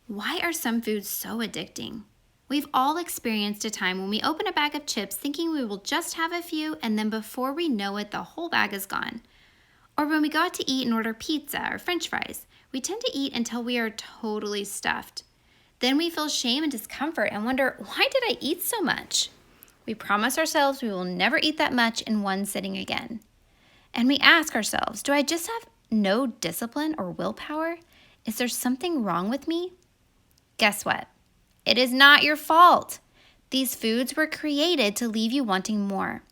Why are some foods so addicting? We've all experienced a time when we open a bag of chips thinking we will just have a few, and then before we know it, the whole bag is gone. Or when we go out to eat and order pizza or french fries, we tend to eat until we are totally stuffed. Then we feel shame and discomfort and wonder, why did I eat so much? We promise ourselves we will never eat that much in one sitting again. And we ask ourselves, do I just have no discipline or willpower? Is there something wrong with me? Guess what? It is not your fault. These foods were created to leave you wanting more.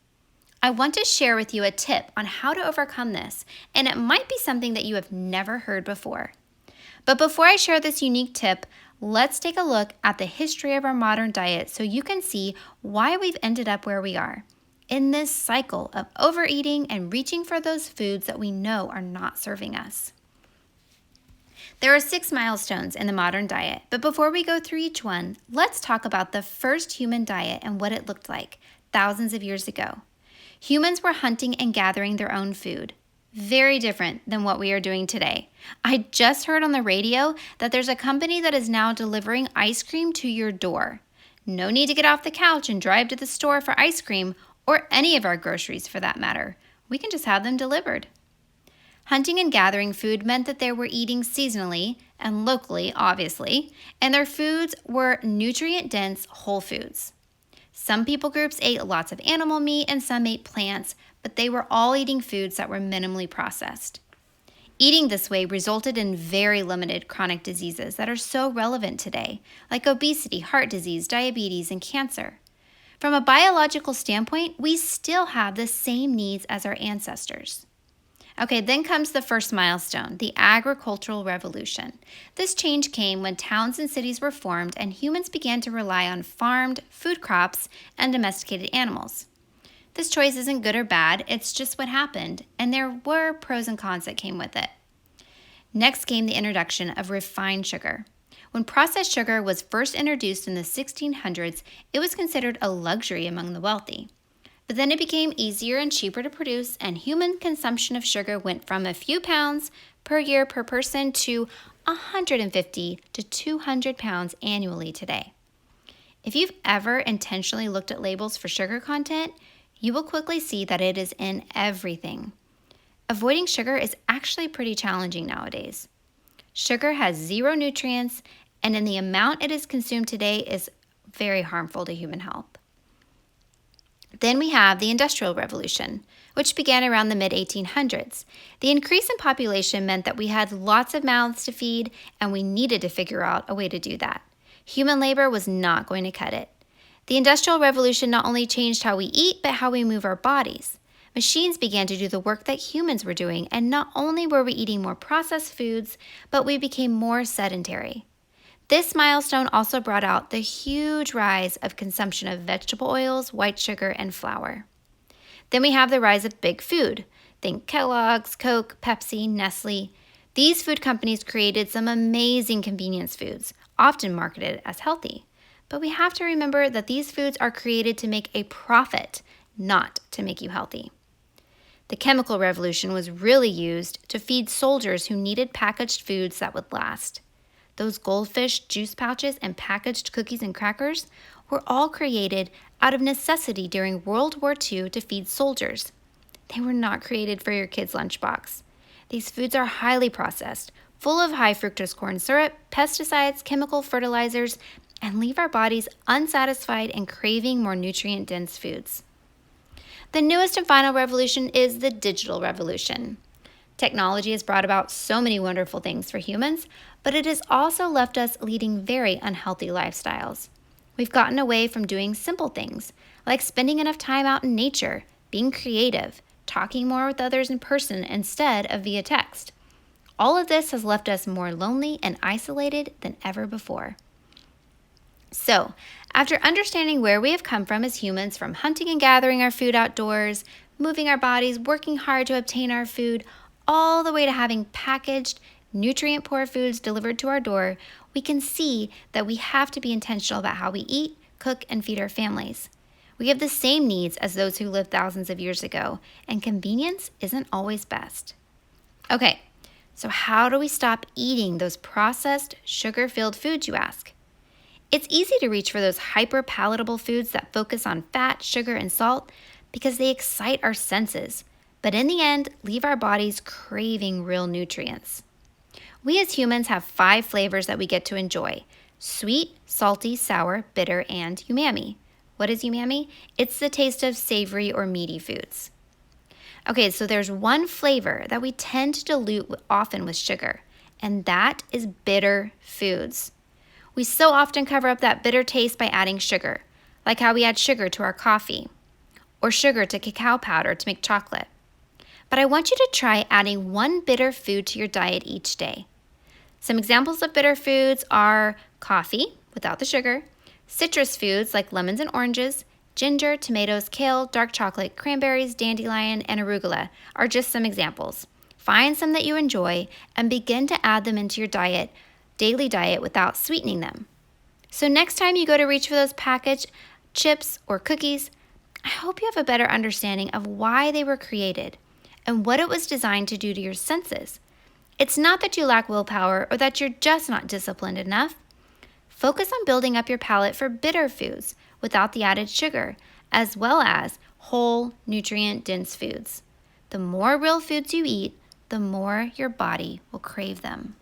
I want to share with you a tip on how to overcome this, and it might be something that you have never heard before. But before I share this unique tip, let's take a look at the history of our modern diet so you can see why we've ended up where we are, in this cycle of overeating and reaching for those foods that we know are not serving us. There are 6 milestones in the modern diet, but before we go through each one, let's talk about the first human diet and what it looked like thousands of years ago. Humans were hunting and gathering their own food. Very different than what we are doing today. I just heard on the radio that there's a company that is now delivering ice cream to your door. No need to get off the couch and drive to the store for ice cream, or any of our groceries for that matter. We can just have them delivered. Hunting and gathering food meant that they were eating seasonally and locally, obviously, and their foods were nutrient-dense whole foods. Some people groups ate lots of animal meat and some ate plants, but they were all eating foods that were minimally processed. Eating this way resulted in very limited chronic diseases that are so relevant today, like obesity, heart disease, diabetes, and cancer. From a biological standpoint, we still have the same needs as our ancestors. Okay, then comes the first milestone, the agricultural revolution. This change came when towns and cities were formed and humans began to rely on farmed food crops and domesticated animals. This choice isn't good or bad, it's just what happened, and there were pros and cons that came with it. Next came the introduction of refined sugar. When processed sugar was first introduced in the 1600s, it was considered a luxury among the wealthy. But then it became easier and cheaper to produce, and human consumption of sugar went from a few pounds per year per person to 150 to 200 pounds annually today. If you've ever intentionally looked at labels for sugar content, you will quickly see that it is in everything. Avoiding sugar is actually pretty challenging nowadays. Sugar has 0 nutrients, and in the amount it is consumed today is very harmful to human health. Then we have the Industrial Revolution, which began around the mid-1800s. The increase in population meant that we had lots of mouths to feed, and we needed to figure out a way to do that. Human labor was not going to cut it. The Industrial Revolution not only changed how we eat, but how we move our bodies. Machines began to do the work that humans were doing, and not only were we eating more processed foods, but we became more sedentary. This milestone also brought out the huge rise of consumption of vegetable oils, white sugar, and flour. Then we have the rise of big food. Think Kellogg's, Coke, Pepsi, Nestle. These food companies created some amazing convenience foods, often marketed as healthy. But we have to remember that these foods are created to make a profit, not to make you healthy. The chemical revolution was really used to feed soldiers who needed packaged foods that would last. Those goldfish, juice pouches, and packaged cookies and crackers were all created out of necessity during World War II to feed soldiers. They were not created for your kid's lunchbox. These foods are highly processed, full of high fructose corn syrup, pesticides, chemical fertilizers, and leave our bodies unsatisfied and craving more nutrient-dense foods. The newest and final revolution is the digital revolution. Technology has brought about so many wonderful things for humans, but it has also left us leading very unhealthy lifestyles. We've gotten away from doing simple things, like spending enough time out in nature, being creative, talking more with others in person instead of via text. All of this has left us more lonely and isolated than ever before. So, after understanding where we have come from as humans, from hunting and gathering our food outdoors, moving our bodies, working hard to obtain our food, all the way to having packaged, nutrient-poor foods delivered to our door, we can see that we have to be intentional about how we eat, cook, and feed our families. We have the same needs as those who lived thousands of years ago, and convenience isn't always best. Okay, So how do we stop eating those processed, sugar-filled foods, you ask? It's easy to reach for those hyper-palatable foods that focus on fat, sugar, and salt because they excite our senses, but in the end, leave our bodies craving real nutrients. We as humans have 5 flavors that we get to enjoy: sweet, salty, sour, bitter, and umami. What is umami? It's the taste of savory or meaty foods. Okay, so there's one flavor that we tend to dilute often with sugar, and that is bitter foods. We so often cover up that bitter taste by adding sugar, like how we add sugar to our coffee, or sugar to cacao powder to make chocolate. But I want you to try adding one bitter food to your diet each day. Some examples of bitter foods are coffee, without the sugar, citrus foods like lemons and oranges, ginger, tomatoes, kale, dark chocolate, cranberries, dandelion, and arugula are just some examples. Find some that you enjoy and begin to add them into your daily diet without sweetening them. So next time you go to reach for those packaged chips or cookies, I hope you have a better understanding of why they were created and what it was designed to do to your senses. It's not that you lack willpower or that you're just not disciplined enough. Focus on building up your palate for bitter foods without the added sugar, as well as whole, nutrient-dense foods. The more real foods you eat, the more your body will crave them.